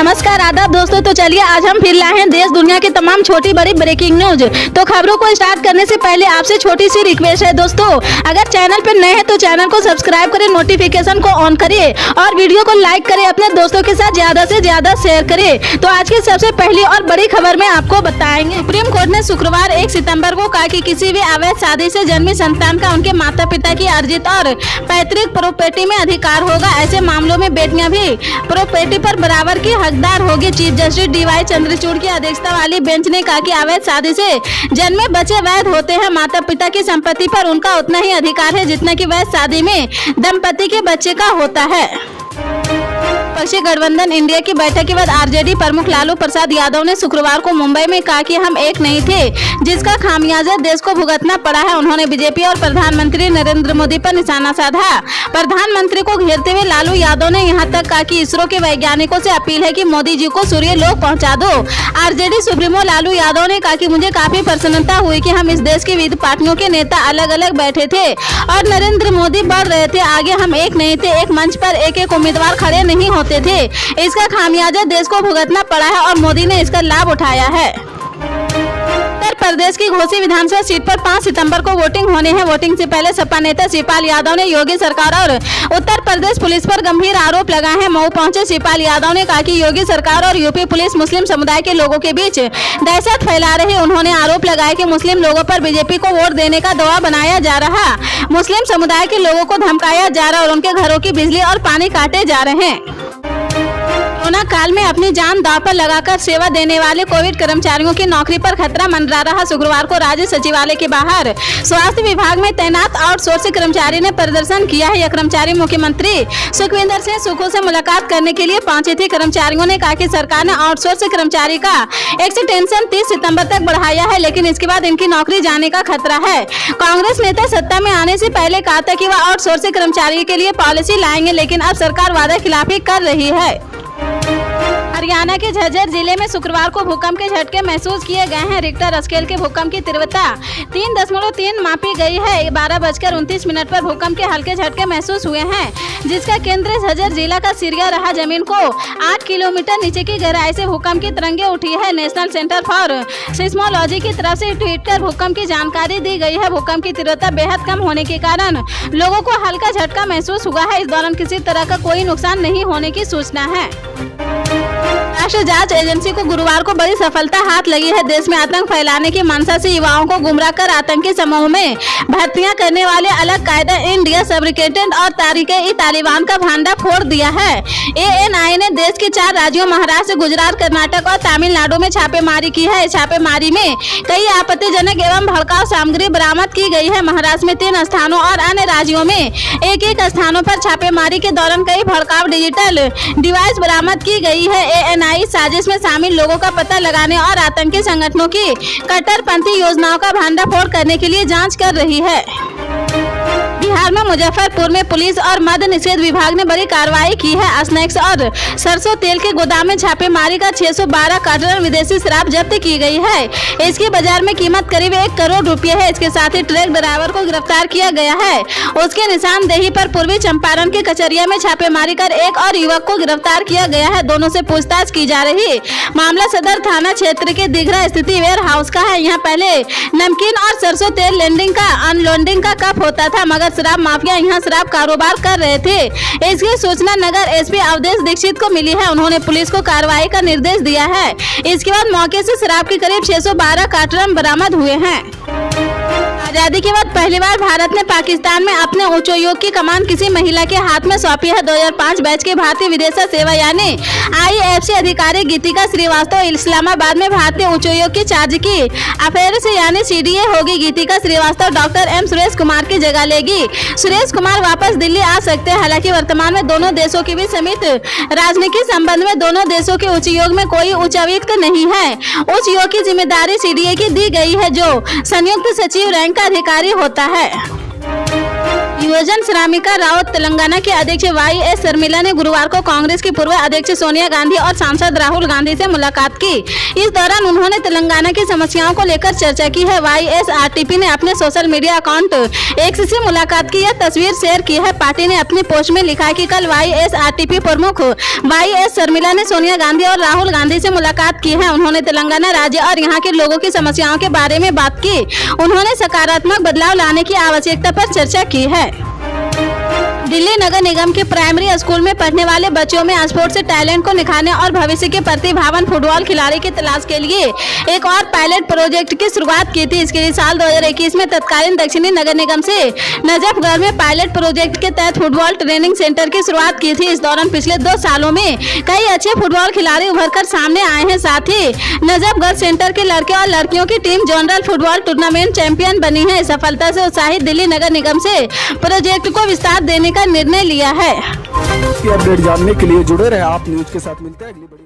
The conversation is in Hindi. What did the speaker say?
नमस्कार आदाब दोस्तों। तो चलिए आज हम फिर लाए हैं देश दुनिया की तमाम छोटी बड़ी ब्रेकिंग न्यूज। तो खबरों को स्टार्ट करने से पहले आपसे छोटी सी रिक्वेस्ट है दोस्तों, अगर चैनल पर नए हैं तो चैनल को सब्सक्राइब करें, नोटिफिकेशन को ऑन करिए और वीडियो को लाइक करें, अपने दोस्तों के साथ ज्यादा से ज्यादा शेयर करें। तो आज की सबसे पहली और बड़ी खबर में आपको बताएंगे। सुप्रीम कोर्ट ने शुक्रवार 1 सितम्बर को कहा कि किसी भी अवैध शादी से जन्मी संतान का उनके माता पिता की अर्जित और पैतृक प्रॉपर्टी में अधिकार होगा। ऐसे मामलों में बेटियां भी प्रॉपर्टी पर बराबर की हकदार होगी। चीफ जस्टिस DY चंद्रचूड़ की अध्यक्षता वाली बेंच ने कहा कि अवैध शादी से जन्मे बच्चे वैध होते हैं। माता पिता की संपत्ति पर उनका उतना ही अधिकार है जितना कि वैध शादी में दंपति के बच्चे का होता है। विपक्षी गठबंधन इंडिया की बैठक के बाद RJD प्रमुख लालू प्रसाद यादव ने शुक्रवार को मुंबई में कहा कि हम एक नहीं थे जिसका खामियाजा देश को भुगतना पड़ा है। उन्होंने बीजेपी और प्रधानमंत्री नरेंद्र मोदी पर निशाना साधा। प्रधानमंत्री को घेरते हुए लालू यादव ने यहां तक कहा कि इसरो के वैज्ञानिकों से अपील है कि मोदी जी को सूर्य लोक पहुंचा दो। RJD सुप्रीमो लालू यादव ने कहा कि मुझे काफी प्रसन्नता हुई कि हम इस देश की विविध पार्टियों के नेता अलग अलग बैठे थे और नरेंद्र मोदी बढ़ रहे थे आगे। हम एक नहीं थे, एक मंच पर एक एक उम्मीदवार खड़े नहीं होते थे। इसका खामियाजा देश को भुगतना पड़ा है और मोदी ने इसका लाभ उठाया है। उत्तर प्रदेश की घोसी विधानसभा सीट पर 5 सितंबर को वोटिंग होने हैं। वोटिंग से पहले सपा नेता शिवपाल यादव ने योगी सरकार और उत्तर प्रदेश पुलिस पर गंभीर आरोप लगाए हैं। मऊ पहुंचे शिवपाल यादव ने कहा कि योगी सरकार और यूपी पुलिस मुस्लिम समुदाय के लोगों के बीच दहशत फैला रही है। उन्होंने आरोप लगाया कि मुस्लिम लोगों पर बीजेपी को वोट देने का दबाव बनाया जा रहा, मुस्लिम समुदाय के लोगों को धमकाया जा रहा और उनके घरों की बिजली और पानी काटे जा रहे हैं। कोरोना काल में अपनी जान दांव पर लगाकर सेवा देने वाले कोविड कर्मचारियों की नौकरी पर खतरा मंडरा रहा। शुक्रवार को राज्य सचिवालय के बाहर स्वास्थ्य विभाग में तैनात आउटसोर्सिंग कर्मचारी ने प्रदर्शन किया है। यह कर्मचारी मुख्यमंत्री सुखविंदर सिंह सुक्खू से मुलाकात करने के लिए पहुंचे थे। कर्मचारियों ने कहा कि सरकार ने आउटसोर्सिंग कर्मचारी का एक्सटेंशन 30 सितंबर तक बढ़ाया है, लेकिन इसके बाद इनकी नौकरी जाने का खतरा है। कांग्रेस नेता सत्ता में आने से पहले कहा था कि वह आउटसोर्सिंग कर्मचारी के लिए पॉलिसी लाएंगे, लेकिन अब सरकार वादा खिलाफी कर रही है। हरियाणा के झज्जर जिले में शुक्रवार को भूकंप के झटके महसूस किए गए हैं। रिक्टर स्केल के भूकंप की तीव्रता 3.3 मापी गई है। 12:29 पर भूकंप के हल्के झटके महसूस हुए हैं, जिसका केंद्र झज्जर जिला का सिरिया रहा। जमीन को 8 किलोमीटर नीचे की गहराई से भूकंप की तरंगे उठी है। नेशनल सेंटर फॉर सिस्मोलॉजी की तरफ से ट्वीट कर भूकंप की जानकारी दी गई है। भूकंप की तीव्रता बेहद कम होने के कारण लोगों को हल्का झटका महसूस हुआ है। इस दौरान किसी तरह का कोई नुकसान नहीं होने की सूचना है। राष्ट्रीय जांच एजेंसी को गुरुवार को बड़ी सफलता हाथ लगी है। देश में आतंक फैलाने की मंशा से युवाओं को गुमराह कर आतंकी समूह में भर्तियां करने वाले अलग कायदा इंडिया फैब्रिकेटेड और तालिबान का भांडा फोड़ दिया है। ANI ने देश के 4 राज्यों महाराष्ट्र, गुजरात, कर्नाटक और तमिलनाडु में छापेमारी की है। छापेमारी में कई आपत्तिजनक एवं भड़काऊ सामग्री बरामद की गई है। महाराष्ट्र में 3 स्थानों और अन्य राज्यों में एक स्थानों पर छापेमारी के दौरान कई भड़काऊ डिजिटल डिवाइस बरामद की गई है। ANI साजिश में शामिल लोगों का पता लगाने और आतंकी संगठनों की कट्टरपंथी योजनाओं का भंडाफोड़ करने के लिए जांच कर रही है। बिहार में मुजफ्फरपुर में पुलिस और मद्य निषेध विभाग ने बड़ी कार्रवाई की है। स्नैक्स और सरसों तेल के गोदाम में छापेमारी का 612 कार्टन विदेशी शराब जब्त की गई है। इसकी बाजार में कीमत करीब 1 करोड़ रुपए है। इसके साथ ही ट्रक ड्राइवर को गिरफ्तार किया गया है। उसके निशानदेही पर पूर्वी चंपारण के कचरिया में छापेमारी कर एक और युवक को गिरफ्तार किया गया है। दोनों से पूछताछ की जा रही। मामला सदर थाना क्षेत्र के दिघरा स्थित वेयर हाउस का है। यहाँ पहले नमकीन और सरसों तेल लैंडिंग का अनलोडिंग का कप होता था, मगर शराब माफिया यहाँ शराब कारोबार कर रहे थे। इसकी सूचना नगर SP अवधेश दीक्षित को मिली है। उन्होंने पुलिस को कार्रवाई का निर्देश दिया है। इसके बाद मौके से शराब के करीब 612 कार्टन बरामद हुए हैं। आजादी के बाद पहली बार भारत ने पाकिस्तान में अपने उच्चायोग की कमान किसी महिला के हाथ में सौंपी है। 2005 बैच के भारतीय विदेश सेवा यानी IFC अधिकारी गीतिका श्रीवास्तव इस्लामाबाद में भारतीय उच्चायोग की चार्ज की अफेयर्स यानी CDA होगी। गीतिका श्रीवास्तव डॉक्टर M सुरेश कुमार की जगह लेगी। सुरेश कुमार वापस दिल्ली आ सकते हैं। हालांकि वर्तमान में दोनों देशों के बीच समित राजनीतिक संबंध में दोनों देशों के उच्चायोग में कोई उच्चायुक्त नहीं है। उच्चायोग की जिम्मेदारी CDA की दी गई है, जो संयुक्त सचिव रैंक का अधिकारी होता है। युवजन श्रामिका राउत तेलंगाना के अध्यक्ष YS शर्मिला ने गुरुवार को कांग्रेस की पूर्व अध्यक्ष सोनिया गांधी और सांसद राहुल गांधी से मुलाकात की। इस दौरान उन्होंने तेलंगाना की समस्याओं को लेकर चर्चा की है। YSRTP ने अपने सोशल मीडिया अकाउंट एक्स से मुलाकात की यह तस्वीर शेयर की है। पार्टी ने अपनी पोस्ट में लिखा है कि कल YSRTP प्रमुख YS शर्मिला ने सोनिया गांधी और राहुल गांधी से मुलाकात की है। उन्होंने तेलंगाना राज्य और यहाँ के लोगों की समस्याओं के बारे में बात की। उन्होंने सकारात्मक बदलाव लाने की आवश्यकता पर चर्चा की है। दिल्ली नगर निगम के प्राइमरी स्कूल में पढ़ने वाले बच्चों में स्पोर्ट्स से टैलेंट को निखारने और भविष्य के प्रतिभावान फुटबॉल खिलाड़ी की तलाश के लिए एक और पायलट प्रोजेक्ट की शुरुआत की थी। इसके लिए साल 2021 में तत्कालीन दक्षिणी नगर निगम से नजफगढ़ में पायलट प्रोजेक्ट के तहत फुटबॉल ट्रेनिंग सेंटर की शुरुआत की थी। इस दौरान पिछले 2 सालों में कई अच्छे फुटबॉल खिलाड़ी उभर कर सामने आए हैं। साथ ही नजफगढ़ सेंटर के लड़के और लड़कियों की team zonal football tournament champion बनी है। सफलता से उत्साहित दिल्ली नगर निगम से प्रोजेक्ट को विस्तार देने का निर्णय लिया है। अपडेट जानने के लिए जुड़े रहे आप न्यूज के साथ। मिलते हैं अगली बड़ी